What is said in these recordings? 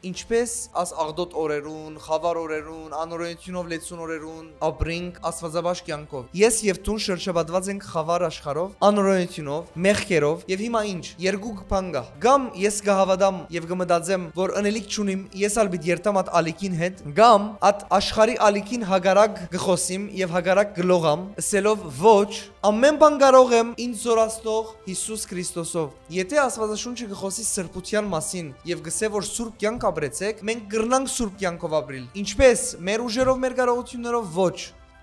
ինչպես աս աղդոտ օրերուն, խավար օրերուն, անօրենությունով լեցուն օրերուն ապրենք աստվածաբաշխ կյանքով։ Ես եւ դուն շրջապատված ենք խավար աշխարհով, անօրենությունով, մեղքերով եւ հիմա ինչ, երկու բան կա։ Կամ ես կհավատամ եւ կմտածեմ, որ անելիք չունիմ, ես ալ պիտի երթամ at ալիքին հետ, կամ at աշխարհի ալիքին հագարակ գխոսիմ եւ հագարակ գլողամ, ասելով ոչ, ամեն բան կարող եմ ինձ զորացնող Հիսուս Քրիստոսով։ Եթե Աստվածաշունչը գխոսի սրբության մասին եւ գսե որ սուրբ կյանք ապրեցեք, մենք կրնանք սուրբ կյանքով ապրիլ։ Ինչպես մեր ուժերով, մեր կարողություններով ոչ։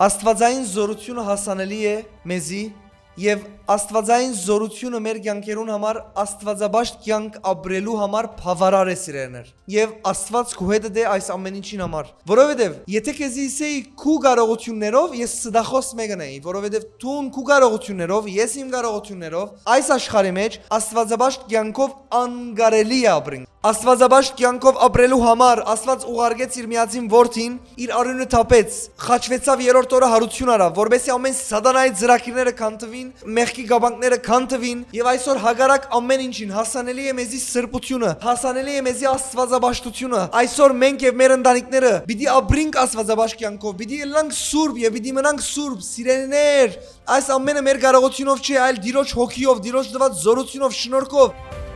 Աստվածային զորությունը հասանելի է մեզի եւ աստվածային զորությունը մեր կյանքերուն համար աստվածաբաշխ կյանք ապրելու համար բավարար է սիրելիներ։ Եվ Աստված քո հետ է այս ամեն ինչին համար։ Որովհետեւ եթե քեզի ասեի քու կարողություններով ես սդախոս մեկնեի, որովհետեւ դու քու կարողություններով, ես իմ կարողություններով այս աշխարհի մեջ աստվածաբաշխ կյանքով անկարելի է ապրենք։ Աստվածաբաշխ կյանքով ապրելու համար Աստված ուղարկեց իր միածին որդին, իր արյունը թափեց, խաչվեցավ երրորդ օրը հարություն արավ, որովհետեւ ամեն սատանայի ծրագիրները քանթվին, մեղքի գաբանքները քանթվին, եւ այսօր հագարակ ամեն ինչին հասանելի է մեզի սրբությունը, հասանելի է մեզի աստվածաբաշխությունը։ Այսօր մենք եւ մեր ընտանիքները պիտի ապրենք աստվածաբաշխ կյանքով, պիտի ելանք սուրբ եւ պիտի մնանք սուրբ, սիրելիներ։ Այս ամենը մեր կարողությունով չի, այլ Տիրոջ հոգիով, Տիրոջ տված զորությունով, շնորհքով։